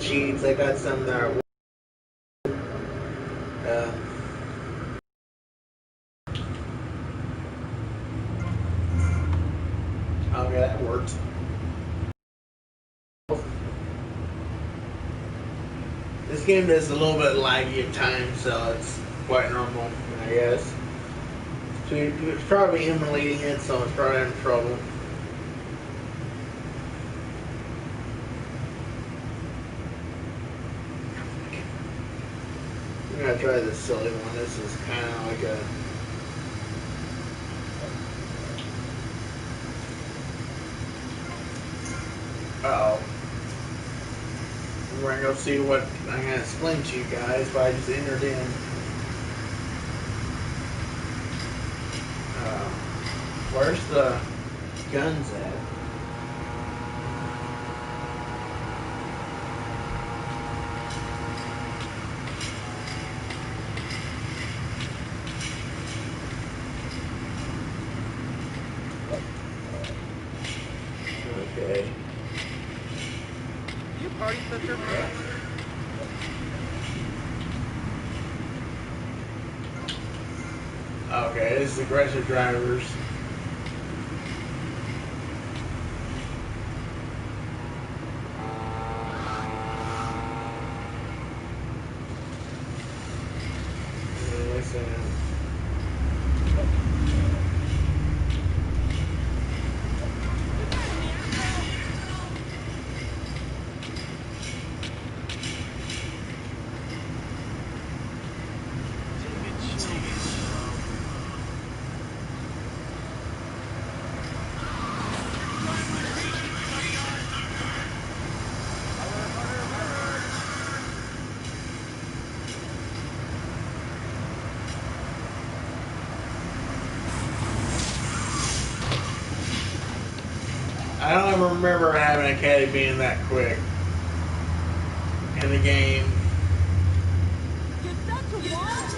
cheats. I got some that are okay, that worked. This game is a little bit laggy at times, so it's quite normal, I guess. So it's probably emulating it, so it's probably in trouble. I'm gonna try this silly one. This is kind of like a... Uh-oh. We're gonna go see what I'm gonna explain to you guys, but I just entered in. Where's the guns at? Okay. You party sister? Okay, this is aggressive drivers. Listen. I don't ever remember having a caddy being that quick in the game. You're such a watch.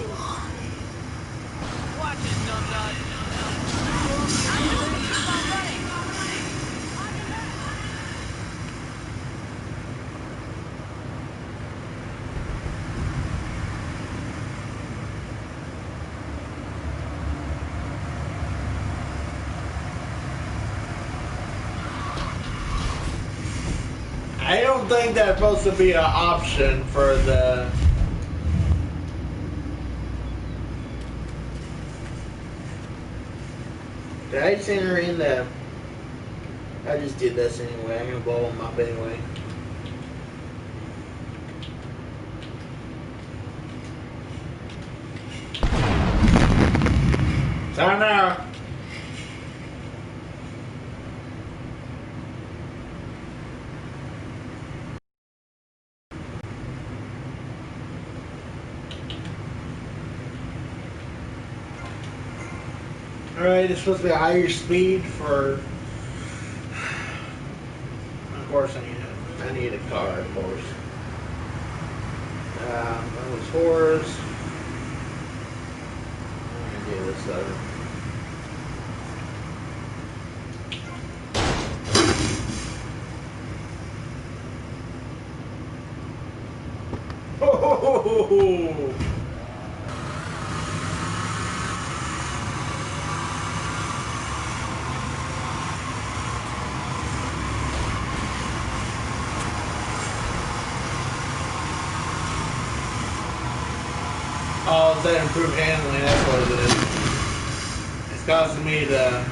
Watch it, numbnut. Keep on running. I don't think that's supposed to be an option for the... Did I just enter in the... I just did this anyway. I'm gonna blow them up anyway. Time now. Alright, it's supposed to be a higher speed for... Of course I need a car, of course. Those fours. I'm gonna do this other. Oh! Oh, it's that improved handling, that's what it is. It's causing me to...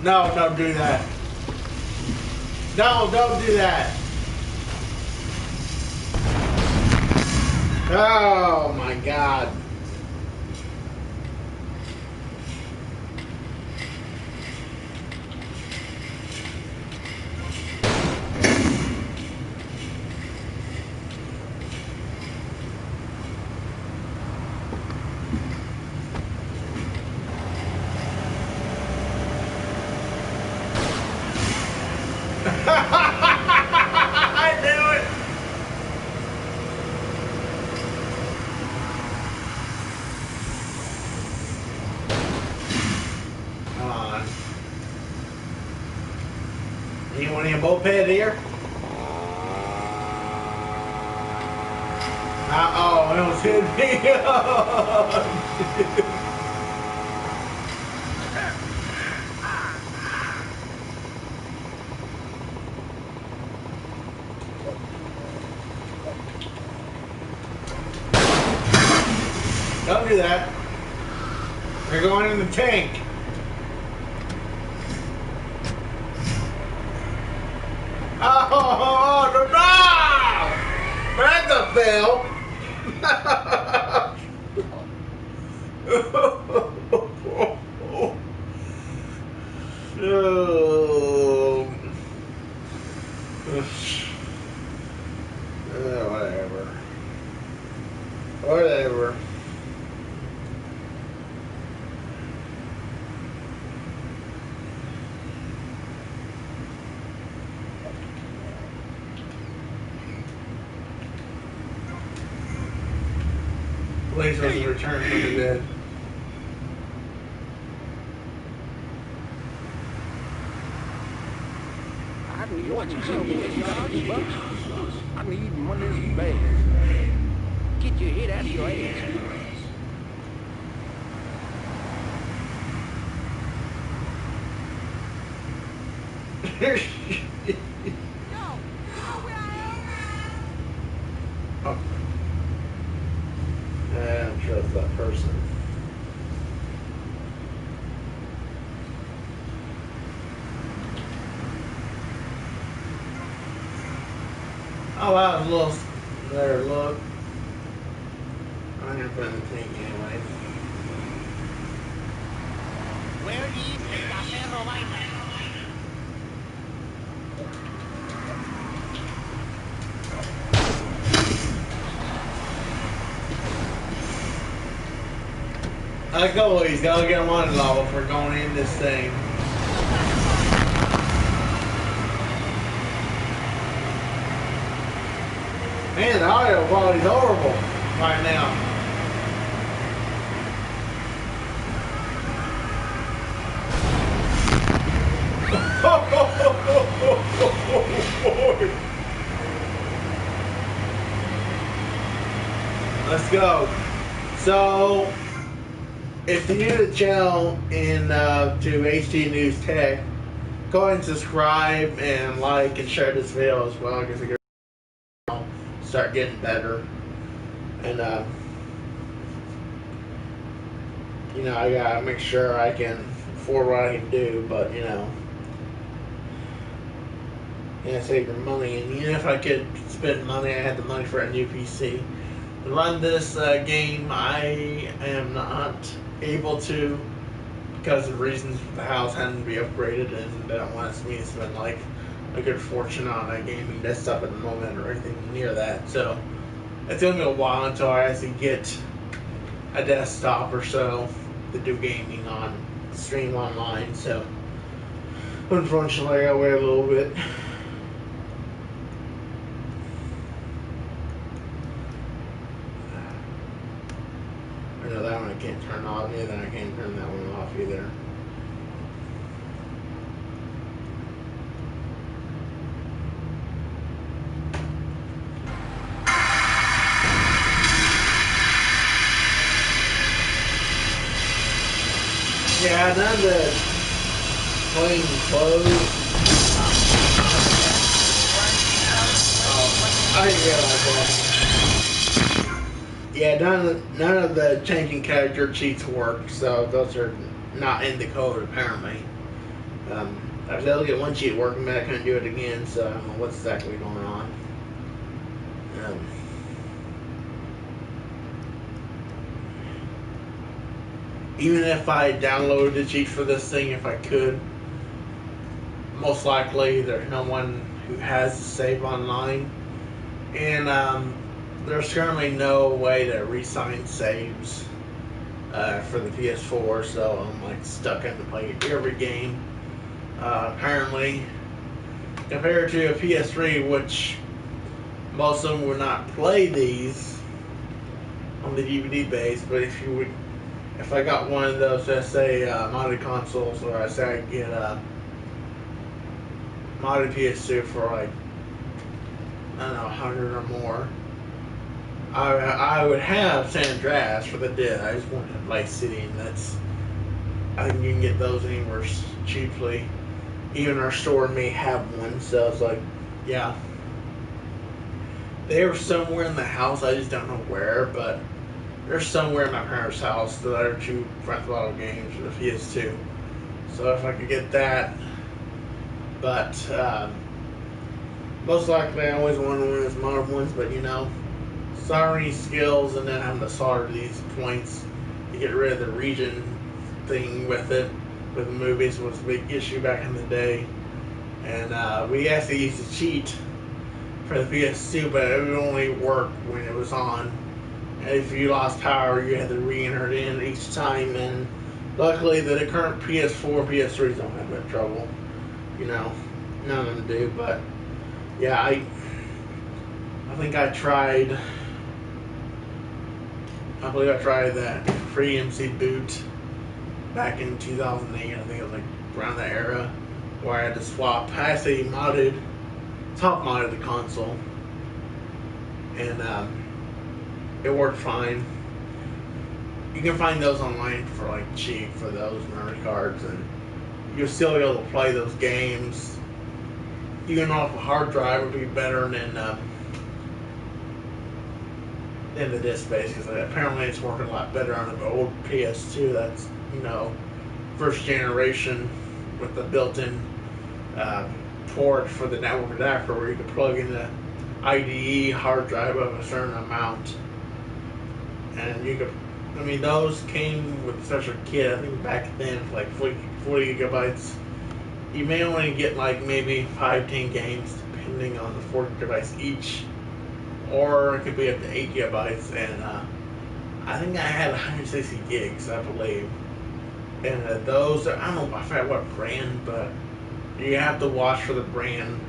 No, don't do that. No, don't do that. Oh my God. I knew it. Come on. Anyone me a moped here? Uh-oh, it was hitting me. Don't do that. They're going in the tank. Oh, no! That's a fail. Whatever. Whatever. Blaze wasn't returned from the dead. I need what you tell me, I need money as bad. Get your head out of your ass. Oh. I don't trust that person. Oh wow, it's a little there, look. I'm gonna put in the tank anyway. Where is the perro vaina? Like always, gotta get them on level if we're going in this thing. Man, the audio quality's horrible right now. Let's go. So, if you're new to the channel and to HDNEWs Tech, go ahead and subscribe and like and share this video as well, because it can start getting better. And you know, I gotta make sure I can afford what I can do, but you know, save your money. And even if I could spend money, I had the money for a new PC. To run this game, I am not able to, because of reasons the house having to be upgraded, and they don't want me to spend like a good fortune on a gaming desktop at the moment or anything near that. So it's gonna be a while until I actually get a desktop or so to do gaming on, stream online. So unfortunately, I wait a little bit. I know that one I can't turn off either. I can't turn that one off either. Yeah, none of the plain clothes. Oh, I didn't realize that. Yeah, none of the changing character cheats work, so those are not in the code apparently. I was able to get one cheat working, but I couldn't do it again, so I don't know what's exactly going on. Even if I downloaded the cheat for this thing, if I could, most likely there's no one who has the save online, and there's currently no way to re-sign saves for the ps4, so I'm like stuck in to play every game. Apparently, compared to a ps3, which most of them would not play these on the DVD base, but if I got one of those, let's say modded consoles, or I say I get modded PS2 for like, I don't know, 100 or more. I would have San Andreas for the disc. I just wanted Vice City, and that's, I think you can get those anywhere cheaply. Even our store may have one, so it's like, yeah. They were somewhere in the house, I just don't know where, but they're somewhere in my parents' house, the other two Grand Theft Auto games for the PS2. So if I could get that, but most likely I always wanted one of those modern ones, but you know, soldering skills and then having to solder these points to get rid of the region thing with it, with the movies, was a big issue back in the day. And we actually used to cheat for the PS2, but it would only work when it was on. And if you lost power, you had to re-enter it in each time. And luckily, the current PS4, PS3s don't have that trouble. You know, none of them do. But yeah, I think I tried. I believe I tried that free MC boot back in 2008. I think it was like around that era, where I had to swap. I actually top modded the console, and it worked fine. You can find those online for like cheap for those memory cards, and you'll still be able to play those games. Even off a hard drive would be better than the disc space, because apparently it's working a lot better on the old PS2. That's, you know, first generation with the built-in port for the network adapter, where you can plug in the IDE hard drive of a certain amount, and you could. I mean, those came with such a kit. I think back then, like 40 gigabytes. You may only get like maybe 5-10 games, depending on the 40 gigabytes each, or it could be up to 8 gigabytes. And I think I had 160 gigs, I believe. And those, I don't know, I forgot what brand, but you have to watch for the brand.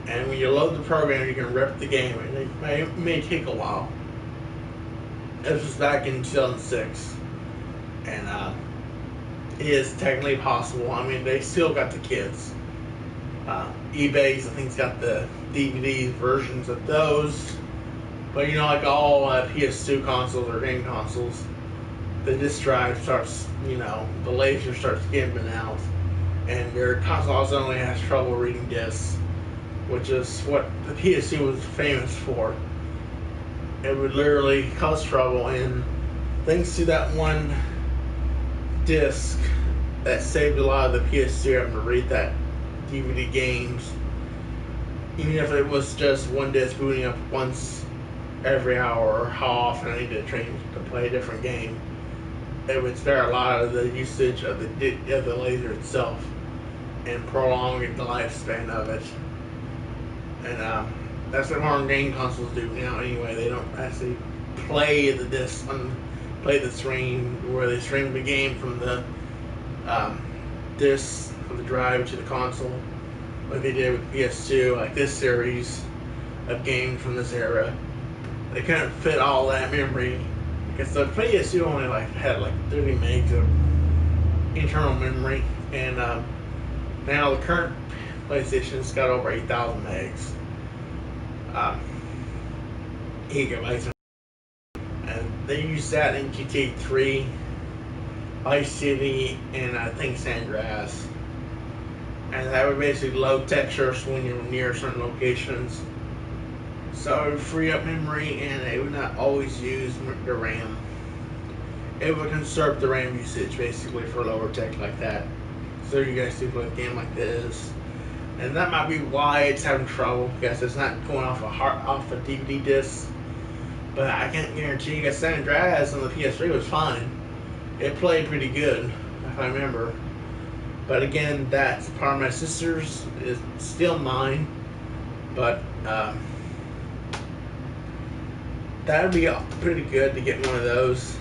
And when you load the program, you can rip the game, and it may take a while. This was back in 2006, and it is technically possible. I mean, they still got the kits. eBay's, I think, has got the DVD versions of those. But you know, like all PS2 consoles or game consoles, the disk drive starts, you know, the laser starts skipping out, and your console also only has trouble reading discs, which is what the PS2 was famous for. It would literally cause trouble, and thanks to that one disc that saved a lot of the PS2 having to read that DVD games, even if it was just one disc booting up once every hour, or how often I needed to change to play a different game, it would spare a lot of the usage of the laser itself and prolong the lifespan of it. And that's what modern game consoles do now anyway. They don't actually play the disc, play the stream, where they stream the game from the disc of the drive to the console, like they did with PS2, like this series of games from this era. They couldn't fit all that memory, because the PS2 only had 30 megs of internal memory, and now the current PlayStation's got over 8,000 megs. Gigabytes, and they use that in GTA 3, Vice City, and I think San Andreas. And that would basically load textures when you're near certain locations, so it would free up memory, and it would not always use the RAM. It would conserve the RAM usage basically for lower tech like that, so you guys do play a game like this. And that might be why it's having trouble, because it's not going off a DVD disc. But I can't guarantee you, because San Andreas on the PS3 was fine. It played pretty good, if I remember. But again, that's part of my sister's, is still mine. But that would be pretty good to get one of those.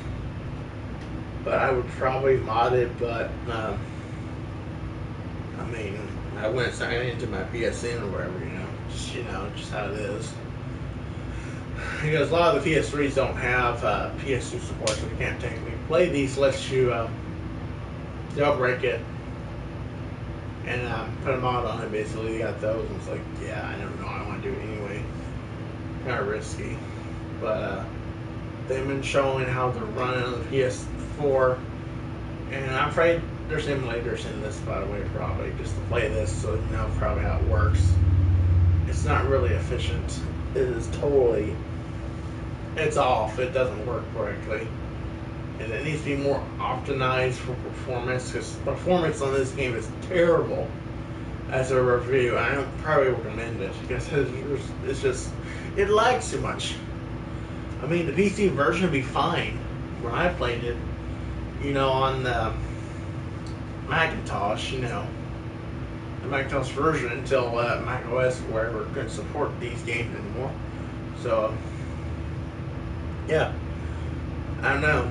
But I would probably mod it, but I mean, I wouldn't sign into my PSN or whatever, just how it is. Because a lot of the PS3s don't have PS2 support, so you can't technically play these unless you jailbreak it. and put a mod on it. Basically, they got those, and it's like, yeah, I don't know, I want to do it anyway. Kind of risky, but they've been showing how they're running on the PS4, and I'm afraid there's emulators in this, by the way, probably just to play this, so you know probably how it works. It's not really efficient. It is totally, it's off. It doesn't work correctly. And it needs to be more optimized for performance, because performance on this game is terrible. As a review, I don't probably recommend it because it's just, it lags too much. I mean, the PC version would be fine when I played it, you know, on the Macintosh, you know, the Macintosh version, until Mac OS, wherever, couldn't support these games anymore. So, yeah, I don't know.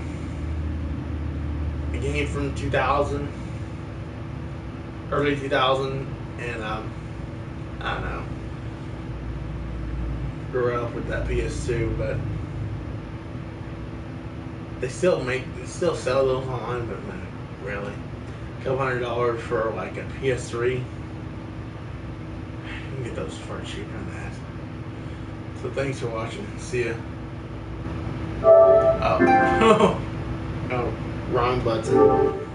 A game from 2000, early 2000, and I don't know. Grew up with that PS2, but they still sell those online, but not really. $200 for like a PS3. You can get those far cheaper than that. So thanks for watching. See ya. Oh, oh, wrong button.